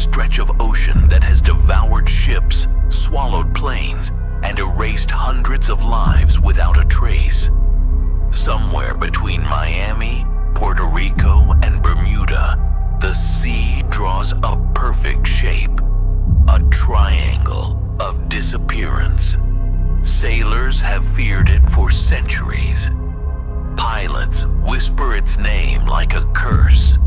stretch of ocean that has devoured ships, swallowed planes, and erased hundreds of lives without a trace. Somewhere between Miami, Puerto Rico, and Bermuda, the sea draws a perfect shape, a triangle of disappearance. Sailors have feared it for centuries. Pilots whisper its name like a curse,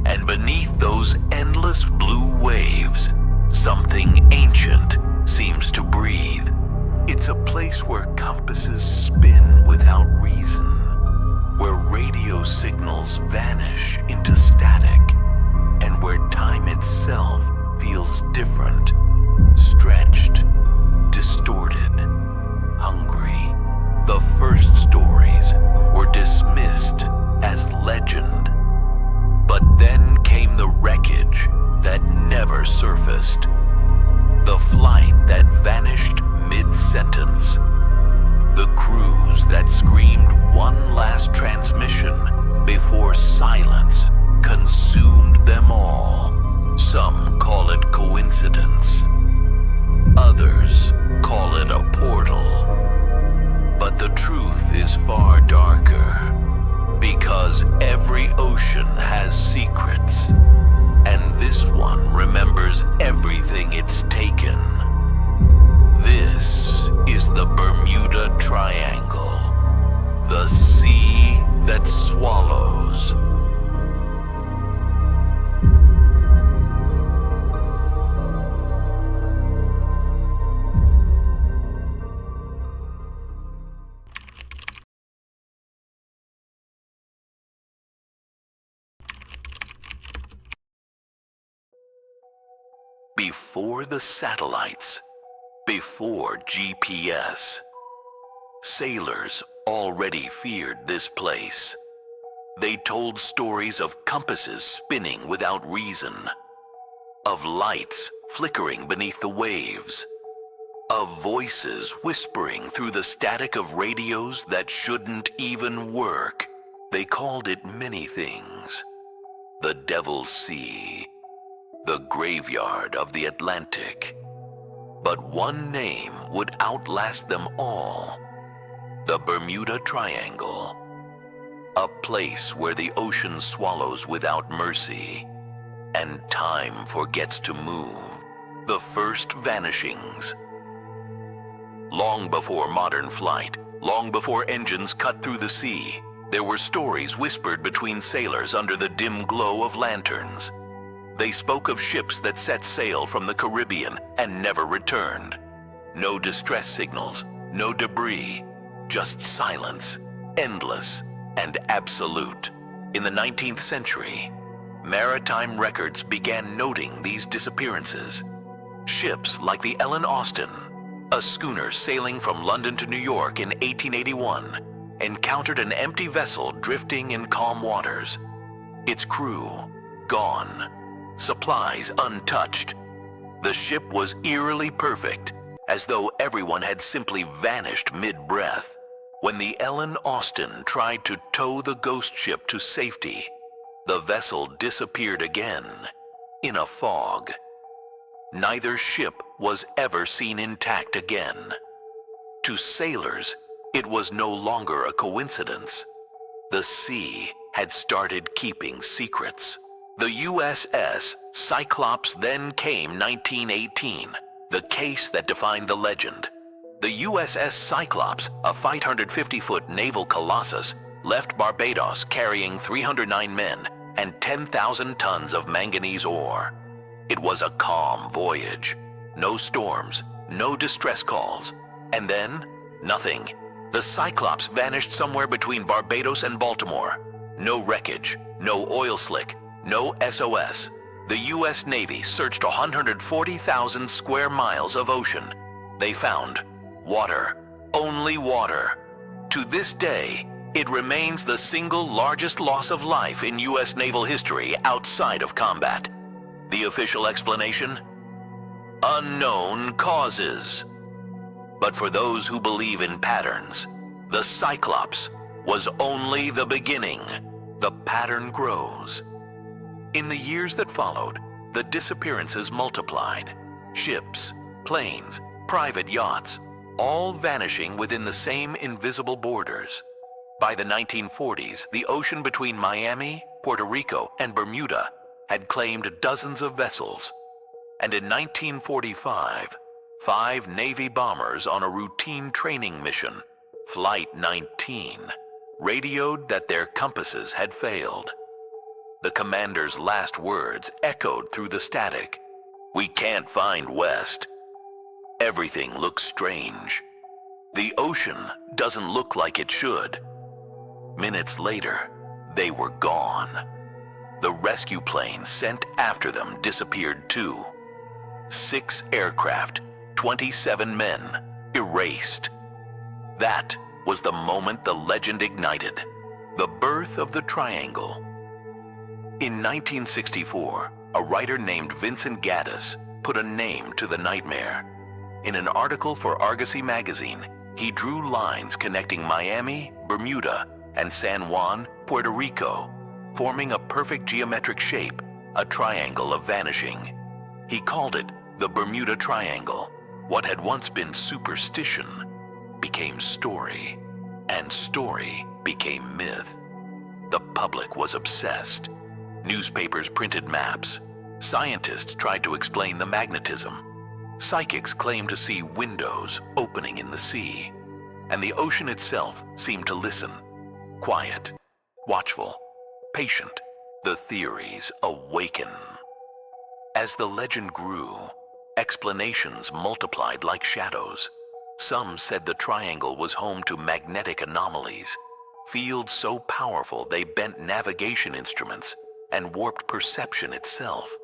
and beneath those endless blue waves, something ancient seems to breathe. It's a place where compasses spin without reason, where radio signals vanish into static, and where time itself feels different, stretched, distorted, hungry. The first stories were dismissed as legend, but then came the wreckage that never surfaced, the flight that vanished mid-sentence, the crews that screamed one last transmission before silence consumed them all. Some call it coincidence. Others call it a portal. But the truth is far darker, because every ocean has secrets, and this one remembers everything it's taken. This is the Bermuda Triangle, the sea that swallows. Before the satellites, before GPS, sailors already feared this place. They told stories of compasses spinning without reason, of lights flickering beneath the waves, of voices whispering through the static of radios that shouldn't even work. They called it many things: the Devil's Sea, the graveyard of the Atlantic. But one name would outlast them all: the Bermuda Triangle. A place where the ocean swallows without mercy, and time forgets to move. The first vanishings. Long before modern flight, long before engines cut through the sea, there were stories whispered between sailors under the dim glow of lanterns. They spoke of ships that set sail from the Caribbean and never returned. No distress signals, no debris, just silence, endless and absolute. In the 19th century, maritime records began noting these disappearances. Ships like the Ellen Austin, a schooner sailing from London to New York in 1881, encountered an empty vessel drifting in calm waters. Its crew gone, supplies untouched. The ship was eerily perfect, as though everyone had simply vanished mid-breath. When the Ellen Austin tried to tow the ghost ship to safety, the vessel disappeared again, in a fog. Neither ship was ever seen intact again. To sailors, it was no longer a coincidence. The sea had started keeping secrets. The USS Cyclops then came 1918, the case that defined the legend. The USS Cyclops, a 550-foot naval colossus, left Barbados carrying 309 men and 10,000 tons of manganese ore. It was a calm voyage. No storms, no distress calls. And then, nothing. The Cyclops vanished somewhere between Barbados and Baltimore. No wreckage, no oil slick, no SOS. The U.S. Navy searched 140,000 square miles of ocean. They found water, only water. To this day, it remains the single largest loss of life in U.S. naval history outside of combat. The official explanation? Unknown causes. But for those who believe in patterns, the Cyclops was only the beginning. The pattern grows. In the years that followed, the disappearances multiplied. Ships, planes, private yachts, all vanishing within the same invisible borders. By the 1940s, the ocean between Miami, Puerto Rico, and Bermuda had claimed dozens of vessels. And in 1945, 5 Navy bombers on a routine training mission, Flight 19, radioed that their compasses had failed. The commander's last words echoed through the static. "We can't find west." Everything looks strange. The ocean doesn't look like it should. Minutes later, they were gone. The rescue plane sent after them disappeared too. 6 aircraft, 27 men, erased. That was the moment the legend ignited, the birth of the Triangle. In 1964, a writer named Vincent Gaddis put a name to the nightmare. In an article for Argosy magazine, he drew lines connecting Miami, Bermuda, and San Juan, Puerto Rico, forming a perfect geometric shape, a triangle of vanishing. He called it the Bermuda Triangle. What had once been superstition became story, and story became myth. The public was obsessed. Newspapers printed maps. Scientists tried to explain the magnetism. Psychics claimed to see windows opening in the sea. And the ocean itself seemed to listen. Quiet, watchful, patient. The theories awaken. As the legend grew, explanations multiplied like shadows. Some said the triangle was home to magnetic anomalies, fields so powerful they bent navigation instruments and warped perception itself.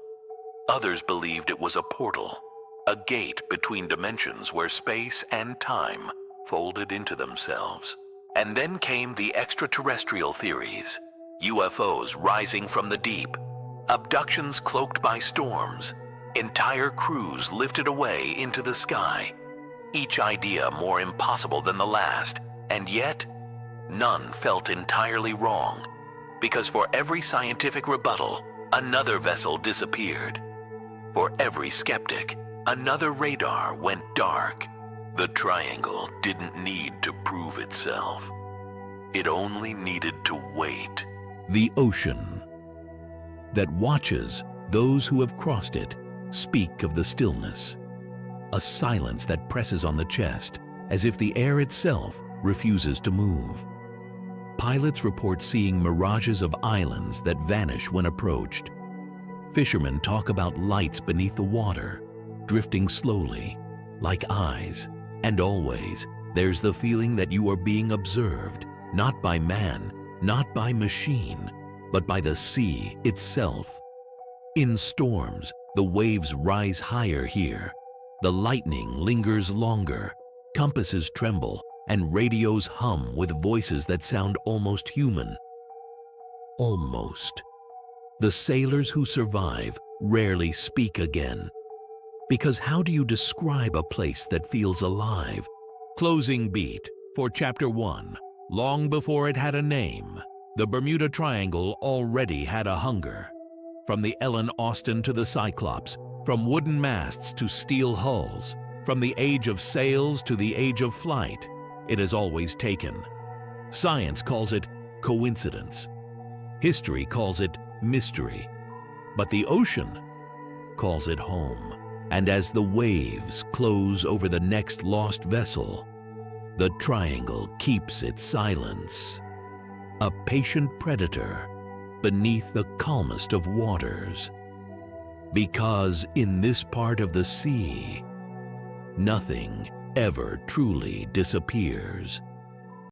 Others believed it was a portal, a gate between dimensions where space and time folded into themselves. And then came the extraterrestrial theories, UFOs rising from the deep, abductions cloaked by storms, entire crews lifted away into the sky. Each idea more impossible than the last, and yet none felt entirely wrong, because for every scientific rebuttal, another vessel disappeared. For every skeptic, another radar went dark. The triangle didn't need to prove itself. It only needed to wait. The ocean that watches those who have crossed it speak of the stillness, a silence that presses on the chest as if the air itself refuses to move. Pilots report seeing mirages of islands that vanish when approached. Fishermen talk about lights beneath the water, drifting slowly, like eyes. And always, there's the feeling that you are being observed, not by man, not by machine, but by the sea itself. In storms, the waves rise higher here. The lightning lingers longer, compasses tremble, and radios hum with voices that sound almost human. Almost. The sailors who survive rarely speak again. Because how do you describe a place that feels alive? Closing beat for Chapter 1. Long before it had a name, the Bermuda Triangle already had a hunger. From the Ellen Austin to the Cyclops, from wooden masts to steel hulls, from the age of sails to the age of flight, it has always taken. Science calls it coincidence. History calls it mystery. But the ocean calls it home. And as the waves close over the next lost vessel, the triangle keeps its silence. A patient predator beneath the calmest of waters. Because in this part of the sea, nothing ever truly disappears.